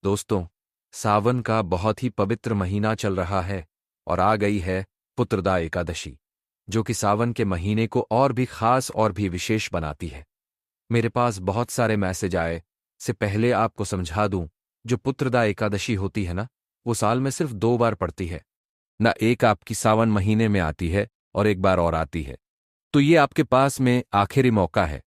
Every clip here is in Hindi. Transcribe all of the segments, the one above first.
दोस्तों, सावन का बहुत ही पवित्र महीना चल रहा है और आ गई है पुत्रदा एकादशी, जो कि सावन के महीने को और भी खास और भी विशेष बनाती है। मेरे पास बहुत सारे मैसेज आए। से पहले आपको समझा दूं, जो पुत्रदा एकादशी होती है ना, वो साल में सिर्फ 2 बार पड़ती है ना। एक आपकी सावन महीने में आती है और एक बार और आती है। तो ये आपके पास में आखिरी मौका है,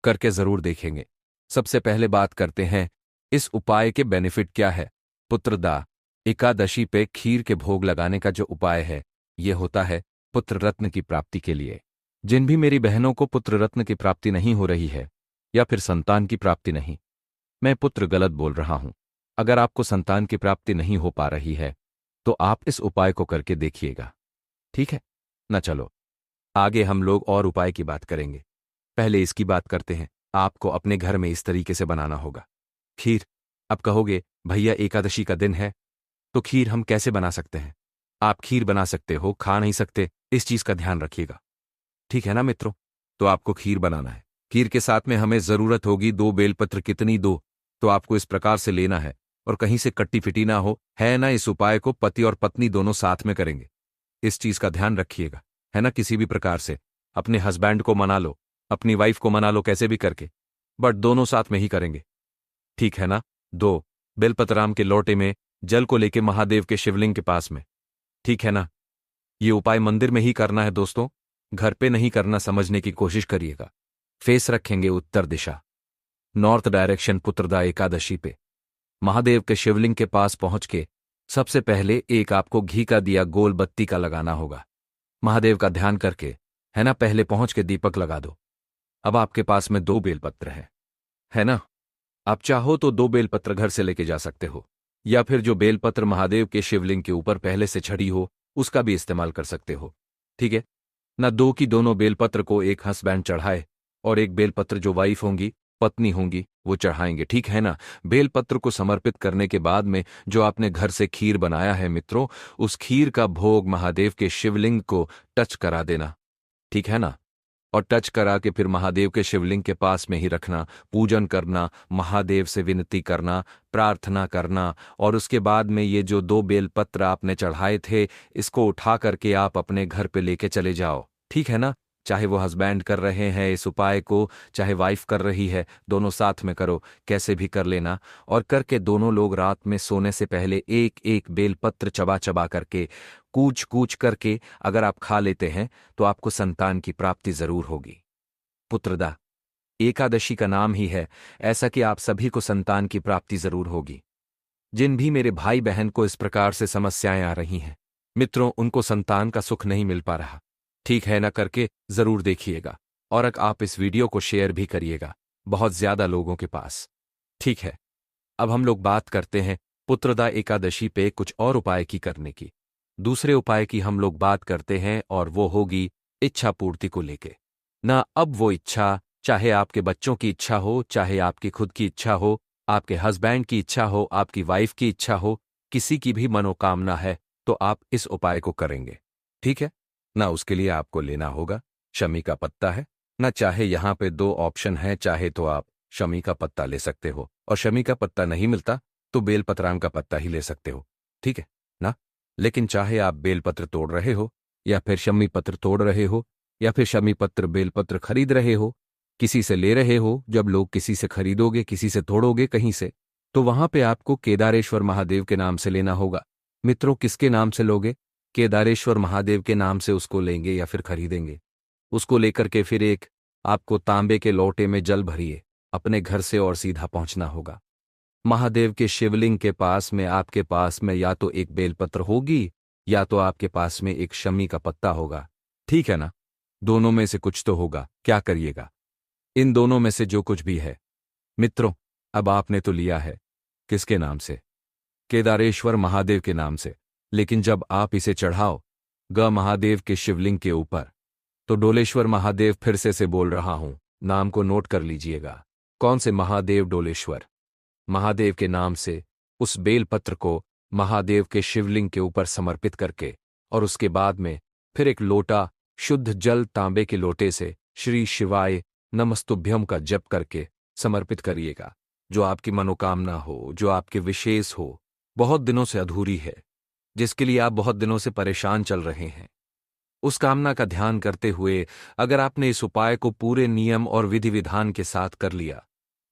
करके जरूर देखेंगे। सबसे पहले बात करते हैं इस उपाय के बेनिफिट क्या है। पुत्रदा एकादशी पे खीर के भोग लगाने का जो उपाय है, ये होता है पुत्र रत्न की प्राप्ति के लिए। जिन भी मेरी बहनों को पुत्र रत्न की प्राप्ति नहीं हो रही है या फिर संतान की प्राप्ति नहीं, मैं पुत्र गलत बोल रहा हूं। अगर आपको संतान की प्राप्ति नहीं हो पा रही है तो आप इस उपाय को करके देखिएगा, ठीक है ना। चलो आगे हम लोग और उपाय की बात करेंगे। पहले इसकी बात करते हैं। आपको अपने घर में इस तरीके से बनाना होगा खीर। अब कहोगे भैया एकादशी का दिन है तो खीर हम कैसे बना सकते हैं। आप खीर बना सकते हो, खा नहीं सकते, इस चीज का ध्यान रखिएगा, ठीक है ना मित्रों। तो आपको खीर बनाना है। खीर के साथ में हमें जरूरत होगी 2 बेलपत्र। कितनी? 2। तो आपको इस प्रकार से लेना है और कहीं से कट्टी फिटी ना हो, है ना। इस उपाय को पति और पत्नी दोनों साथ में करेंगे, इस चीज का ध्यान रखिएगा, है ना। किसी भी प्रकार से अपने हस्बैंड को मना लो, अपनी वाइफ को मना लो, कैसे भी करके, बट दोनों साथ में ही करेंगे, ठीक है ना। 2 बेलपतराम के लोटे में जल को लेके महादेव के शिवलिंग के पास में, ठीक है ना। ये उपाय मंदिर में ही करना है दोस्तों, घर पे नहीं करना, समझने की कोशिश करिएगा। फेस रखेंगे उत्तर दिशा, नॉर्थ डायरेक्शन। पुत्रदा एकादशी पे महादेव के शिवलिंग के पास पहुंच के सबसे पहले एक आपको घी का दिया गोल बत्ती का लगाना होगा, महादेव का ध्यान करके, है ना। पहले पहुंच के दीपक लगा दो। अब आपके पास में 2 बेलपत्र है ना। आप चाहो तो 2 बेलपत्र घर से लेके जा सकते हो, या फिर जो बेलपत्र महादेव के शिवलिंग के ऊपर पहले से चढ़ी हो उसका भी इस्तेमाल कर सकते हो, ठीक है ना। 2 की दोनों बेलपत्र को एक हस्बैंड चढ़ाए और एक बेलपत्र जो वाइफ होंगी, पत्नी होंगी, वो चढ़ाएंगे, ठीक है ना। बेलपत्र को समर्पित करने के बाद में जो आपने घर से खीर बनाया है मित्रों, उस खीर का भोग महादेव के शिवलिंग को टच करा देना, ठीक है ना। और टच करा के फिर महादेव के शिवलिंग के पास में ही रखना, पूजन करना, महादेव से विनती करना, प्रार्थना करना। और उसके बाद में ये जो 2 बेलपत्र आपने चढ़ाए थे, इसको उठा करके आप अपने घर पे लेके चले जाओ, ठीक है ना। चाहे वो हस्बैंड कर रहे हैं इस उपाय को, चाहे वाइफ कर रही है, दोनों साथ में करो, कैसे भी कर लेना। और करके दोनों लोग रात में सोने से पहले एक एक बेलपत्र चबा चबा करके, कूच कूच करके अगर आप खा लेते हैं तो आपको संतान की प्राप्ति जरूर होगी। पुत्रदा एकादशी का नाम ही है ऐसा कि आप सभी को संतान की प्राप्ति जरूर होगी। जिन भी मेरे भाई बहन को इस प्रकार से समस्याएं आ रही हैं मित्रों, उनको संतान का सुख नहीं मिल पा रहा, ठीक है ना, करके जरूर देखिएगा। और अगर आप इस वीडियो को शेयर भी करिएगा बहुत ज्यादा लोगों के पास, ठीक है। अब हम लोग बात करते हैं पुत्रदा एकादशी पे कुछ और उपाय की करने की। दूसरे उपाय की हम लोग बात करते हैं और वो होगी इच्छा पूर्ति को लेके ना। अब वो इच्छा, चाहे आपके बच्चों की इच्छा हो, चाहे आपकी खुद की इच्छा हो, आपके हस्बैंड की इच्छा हो, आपकी वाइफ की इच्छा हो, किसी की भी मनोकामना है तो आप इस उपाय को करेंगे, ठीक है ना। उसके लिए आपको लेना होगा शमी का पत्ता, है ना। चाहे यहां पे 2 ऑप्शन है, चाहे तो आप शमी का पत्ता ले सकते हो, और शमी का पत्ता नहीं मिलता तो बेलपतराम का पत्ता ही ले सकते हो, ठीक है ना। लेकिन चाहे आप बेलपत्र तोड़ रहे हो या फिर शमी पत्र तोड़ रहे हो या फिर शमी पत्र बेलपत्र खरीद रहे हो, किसी से ले रहे हो, जब लोग किसी से खरीदोगे, किसी से तोड़ोगे कहीं से, तो वहां पे आपको केदारेश्वर महादेव के नाम से लेना होगा मित्रों। किसके नाम से लोगे? केदारेश्वर महादेव के नाम से उसको लेंगे या फिर खरीदेंगे। उसको लेकर के फिर एक आपको तांबे के लोटे में जल भरिए अपने घर से और सीधा पहुंचना होगा महादेव के शिवलिंग के पास में। आपके पास में या तो एक बेलपत्र होगी या तो आपके पास में एक शमी का पत्ता होगा, ठीक है ना। दोनों में से कुछ तो होगा। क्या करिएगा? इन दोनों में से जो कुछ भी है मित्रों, अब आपने तो लिया है किसके नाम से? केदारेश्वर महादेव के नाम से। लेकिन जब आप इसे चढ़ाओ महादेव के शिवलिंग के ऊपर, तो डोलेश्वर महादेव, फिर से बोल रहा हूं, नाम को नोट कर लीजिएगा। कौन से महादेव? डोलेश्वर महादेव के नाम से उस बेलपत्र को महादेव के शिवलिंग के ऊपर समर्पित करके, और उसके बाद में फिर एक लोटा शुद्ध जल तांबे के लोटे से श्री शिवाय नमस्तुभ्यम का जप करके समर्पित करिएगा। जो आपकी मनोकामना हो, जो आपके विशेष हो, बहुत दिनों से अधूरी है, जिसके लिए आप बहुत दिनों से परेशान चल रहे हैं। उस कामना का ध्यान करते हुए अगर आपने इस उपाय को पूरे नियम और विधि विधान के साथ कर लिया,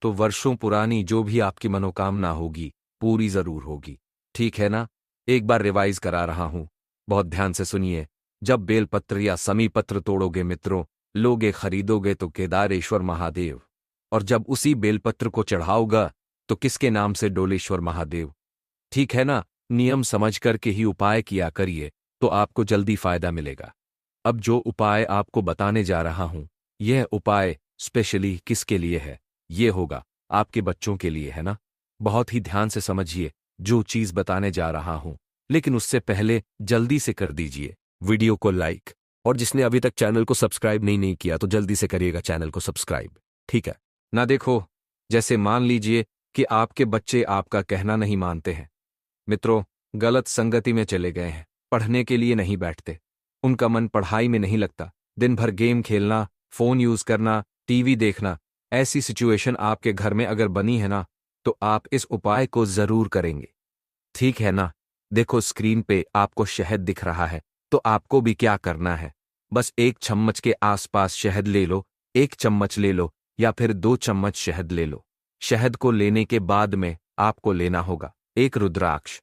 तो वर्षों पुरानी जो भी आपकी मनोकामना होगी, पूरी जरूर होगी। ठीक है ना? एक बार रिवाइज करा रहा हूं, बहुत ध्यान से सुनिए। जब बेलपत्र या समी पत्र तोड़ोगे मित्रों, लोगे खरीदोगे तो केदारेश्वर महादेव, और जब उसी बेलपत्र को चढ़ाओगा तो किसके नाम से? डोलेश्वर महादेव। ठीक है ना? नियम समझ करके ही उपाय किया करिए, तो आपको जल्दी फायदा मिलेगा। अब जो उपाय आपको बताने जा रहा हूं, यह उपाय स्पेशली किसके लिए है? ये होगा आपके बच्चों के लिए, है ना? बहुत ही ध्यान से समझिए जो चीज बताने जा रहा हूं, लेकिन उससे पहले जल्दी से कर दीजिए वीडियो को लाइक, और जिसने अभी तक चैनल को सब्सक्राइब नहीं किया तो जल्दी से करिएगा चैनल को सब्सक्राइब। ठीक है ना? देखो, जैसे मान लीजिए कि आपके बच्चे आपका कहना नहीं मानते हैं मित्रों, गलत संगति में चले गए हैं, पढ़ने के लिए नहीं बैठते, उनका मन पढ़ाई में नहीं लगता, दिन भर गेम खेलना, फोन यूज करना, टीवी देखना, ऐसी सिचुएशन आपके घर में अगर बनी है ना, तो आप इस उपाय को जरूर करेंगे। ठीक है ना? देखो स्क्रीन पे आपको शहद दिख रहा है, तो आपको भी क्या करना है? बस 1 चम्मच के आसपास शहद ले लो, 1 चम्मच ले लो या फिर 2 चम्मच शहद ले लो। शहद को लेने के बाद में आपको लेना होगा एक रुद्राक्ष।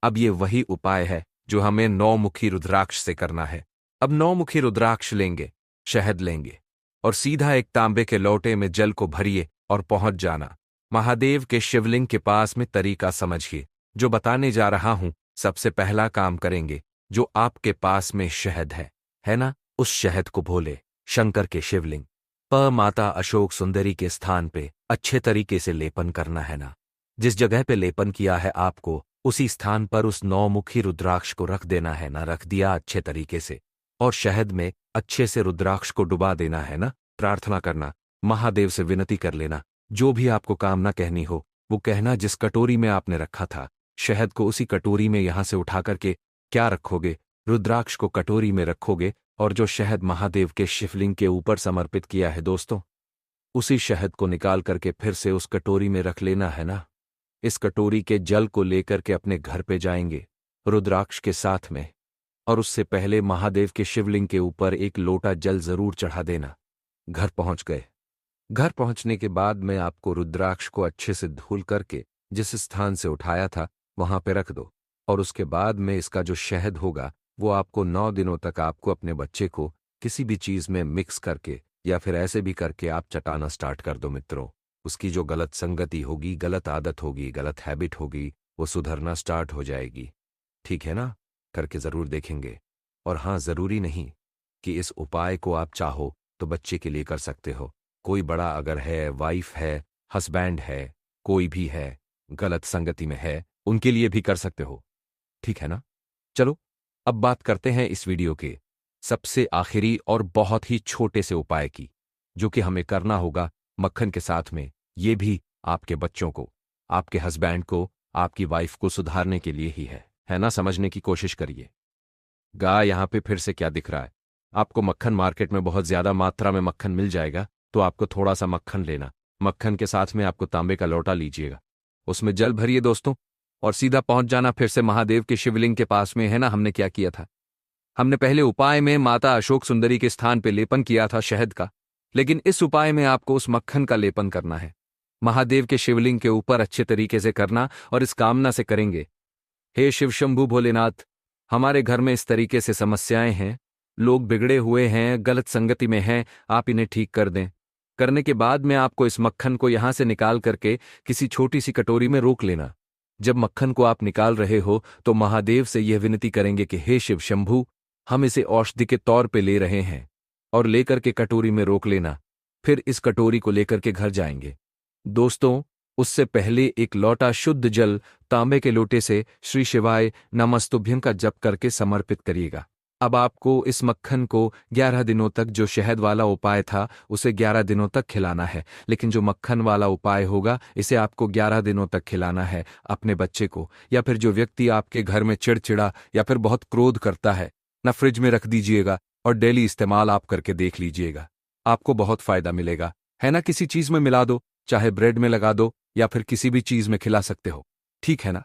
अब ये वही उपाय है जो हमें 9 मुखी रुद्राक्ष से करना है। अब 9 मुखी रुद्राक्ष लेंगे, शहद लेंगे, और सीधा एक तांबे के लोटे में जल को भरिए और पहुंच जाना महादेव के शिवलिंग के पास में। तरीका समझिए जो बताने जा रहा हूं। सबसे पहला काम करेंगे, जो आपके पास में शहद है ना? उस शहद को भोले शंकर के शिवलिंग प माता अशोक सुंदरी के स्थान पे अच्छे तरीके से लेपन करना है ना। जिस जगह पे लेपन किया है आपको, उसी स्थान पर उस 9 मुखी रुद्राक्ष को रख देना है ना। रख दिया अच्छे तरीके से, और शहद में अच्छे से रुद्राक्ष को डुबा देना है ना। प्रार्थना करना, महादेव से विनती कर लेना, जो भी आपको कामना कहनी हो वो कहना। जिस कटोरी में आपने रखा था शहद को, उसी कटोरी में यहां से उठा करके क्या रखोगे? रुद्राक्ष को कटोरी में रखोगे, और जो शहद महादेव के शिवलिंग के ऊपर समर्पित किया है दोस्तों, उसी शहद को निकाल करके फिर से उस कटोरी में रख लेना है ना। इस कटोरी के जल को लेकर के अपने घर पे जाएंगे रुद्राक्ष के साथ में, और उससे पहले महादेव के शिवलिंग के ऊपर एक लोटा जल जरूर चढ़ा देना। घर पहुंच गए। घर पहुंचने के बाद में आपको रुद्राक्ष को अच्छे से धुल करके जिस स्थान से उठाया था वहां पे रख दो, और उसके बाद में इसका जो शहद होगा वो आपको 9 दिनों तक आपको अपने बच्चे को किसी भी चीज में मिक्स करके या फिर ऐसे भी करके आप चटाना स्टार्ट कर दो मित्रों। उसकी जो गलत संगति होगी, गलत आदत होगी, गलत हैबिट होगी, वो सुधरना स्टार्ट हो जाएगी। ठीक है ना? करके जरूर देखेंगे। और हाँ, जरूरी नहीं कि इस उपाय को आप चाहो तो बच्चे के लिए कर सकते हो। कोई बड़ा अगर है, वाइफ है, हस्बैंड है, कोई भी है, गलत संगति में है, उनके लिए भी कर सकते हो। ठीक है ना? चलो अब बात करते हैं इस वीडियो के सबसे आखिरी और बहुत ही छोटे से उपाय की, जो कि हमें करना होगा मक्खन के साथ में। ये भी आपके बच्चों को, आपके हस्बैंड को, आपकी वाइफ को सुधारने के लिए ही है ना? समझने की कोशिश करिए। गाय यहां पे फिर से क्या दिख रहा है? आपको मक्खन मार्केट में बहुत ज्यादा मात्रा में मक्खन मिल जाएगा, तो आपको थोड़ा सा मक्खन लेना। मक्खन के साथ में आपको तांबे का लोटा लीजिएगा, उसमें जल भरिए दोस्तों, और सीधा पहुंच जाना फिर से महादेव के शिवलिंग के पास में, है ना? हमने क्या किया था? हमने पहले उपाय में माता अशोक सुंदरी के स्थान पे लेपन किया था शहद का, लेकिन इस उपाय में आपको उस मक्खन का लेपन करना है महादेव के शिवलिंग के ऊपर अच्छे तरीके से करना, और इस कामना से करेंगे, हे शिव शंभु भोलेनाथ, हमारे घर में इस तरीके से समस्याएं हैं, लोग बिगड़े हुए हैं, गलत संगति में हैं, आप इन्हें ठीक कर दें। करने के बाद में आपको इस मक्खन को यहां से निकाल करके किसी छोटी सी कटोरी में रोक लेना। जब मक्खन को आप निकाल रहे हो तो महादेव से यह विनती करेंगे कि हे शिव शंभु, हम इसे औषधि के तौर पे ले रहे हैं, और लेकर के कटोरी में रोक लेना। फिर इस कटोरी को लेकर के घर जाएंगे दोस्तों। उससे पहले एक लोटा शुद्ध जल तांबे के लोटे से श्री शिवाय नमस्तुभ्यं का जप करके समर्पित करिएगा। अब आपको इस मक्खन को 11 दिनों तक, जो शहद वाला उपाय था उसे 11 दिनों तक खिलाना है, लेकिन जो मक्खन वाला उपाय होगा इसे आपको 11 दिनों तक खिलाना है अपने बच्चे को, या फिर जो व्यक्ति आपके घर में चिड़चिड़ा या फिर बहुत क्रोध करता है ना, फ्रिज में रख दीजिएगा और डेली इस्तेमाल आप करके देख लीजिएगा, आपको बहुत फायदा मिलेगा, है ना? किसी चीज में मिला दो, चाहे ब्रेड में लगा दो, या फिर किसी भी चीज में खिला सकते हो, ठीक है ना?